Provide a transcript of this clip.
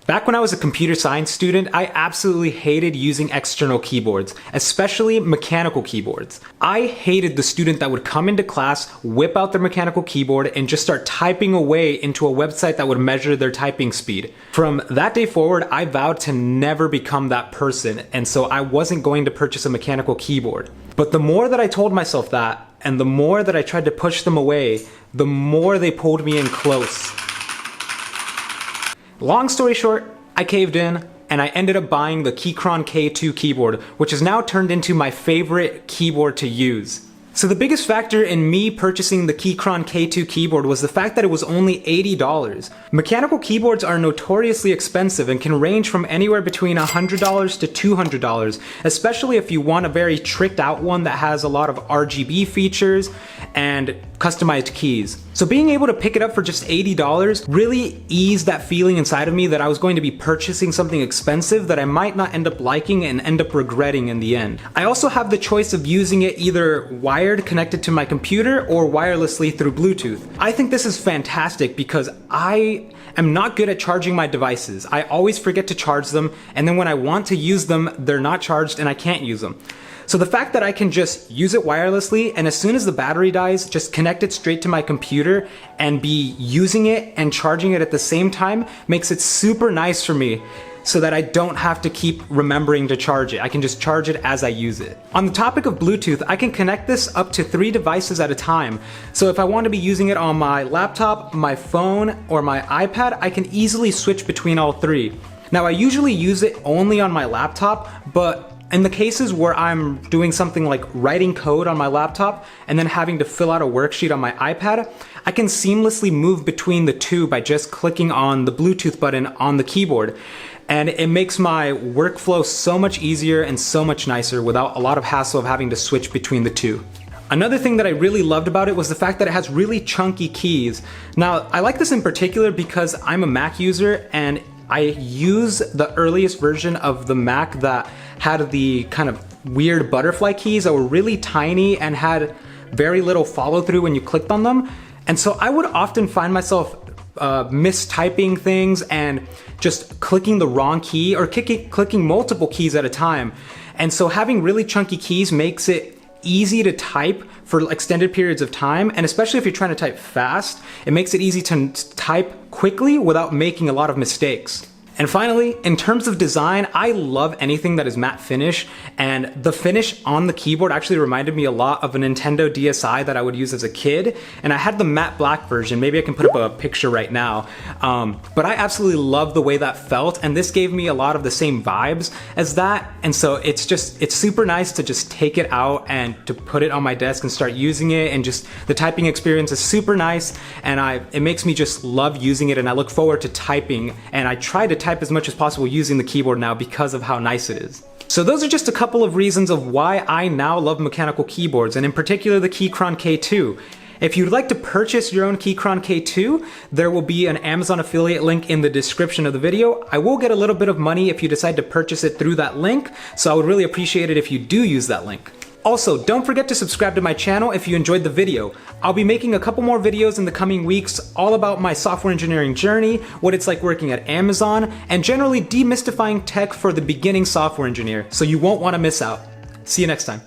Back when I was a computer science student, I absolutely hated using external keyboards, especially mechanical keyboards. I hated the student that would come into class, whip out their mechanical keyboard, and just start typing away into a website that would measure their typing speed. From that day forward, I vowed to never become that person, and so I wasn't going to purchase a mechanical keyboard. But the more that I told myself that, and the more that I tried to push them away, the more they pulled me in close. Long story short, I caved in and I ended up buying the Keychron K2 keyboard, which has now turned into my favorite keyboard to use. So the biggest factor in me purchasing the Keychron K2 keyboard was the fact that it was only $80. Mechanical keyboards are notoriously expensive and can range from anywhere between $100 to $200, especially if you want a very tricked out one that has a lot of RGB features and customized keys. So being able to pick it up for just $80 really eased that feeling inside of me that I was going to be purchasing something expensive that I might not end up liking and end up regretting in the end. I also have the choice of using it either wired connected to my computer or wirelessly through Bluetooth. I think this is fantastic because I am not good at charging my devices. I always forget to charge them, and then when I want to use them, they're not charged and I can't use them. So the fact that I can just use it wirelessly, and as soon as the battery dies, just connect it straight to my computer and be using it and charging it at the same time makes it super nice for me, so that I don't have to keep remembering to charge it. I can just charge it as I use it. On the topic of Bluetooth, I can connect this up to 3 devices at a time. So if I want to be using it on my laptop, my phone, or my iPad, I can easily switch between all 3. Now I usually use it only on my laptop, but in the cases where I'm doing something like writing code on my laptop and then having to fill out a worksheet on my iPad, I can seamlessly move between the two by just clicking on the Bluetooth button on the keyboard. And it makes my workflow so much easier and so much nicer without a lot of hassle of having to switch between the two. Another thing that I really loved about it was the fact that it has really chunky keys. Now, I like this in particular because I'm a Mac user and I use the earliest version of the Mac that had the kind of weird butterfly keys that were really tiny and had very little follow through when you clicked on them. And so I would often find myself mistyping things and just clicking the wrong key or clicking multiple keys at a time. And so having really chunky keys makes it easy to type for extended periods of time, and especially if you're trying to type fast, it makes it easy to type quickly without making a lot of mistakes. And finally, in terms of design, I love anything that is matte finish, and the finish on the keyboard actually reminded me a lot of a Nintendo DSi that I would use as a kid, and I had the matte black version. Maybe I can put up a picture right now. But I absolutely love the way that felt, and this gave me a lot of the same vibes as that, and so it's super nice to just take it out and to put it on my desk and start using it, and just the typing experience is super nice, and it makes me just love using it, and I look forward to typing, and I try to type as much as possible using the keyboard now because of how nice it is. So those are just a couple of reasons of why I now love mechanical keyboards, and in particular the Keychron K2. If you'd like to purchase your own Keychron K2, there will be an Amazon affiliate link in the description of the video. I will get a little bit of money if you decide to purchase it through that link, so I would really appreciate it if you do use that link. Also, don't forget to subscribe to my channel if you enjoyed the video. I'll be making a couple more videos in the coming weeks all about my software engineering journey, what it's like working at Amazon, and generally demystifying tech for the beginning software engineer, so you won't want to miss out. See you next time.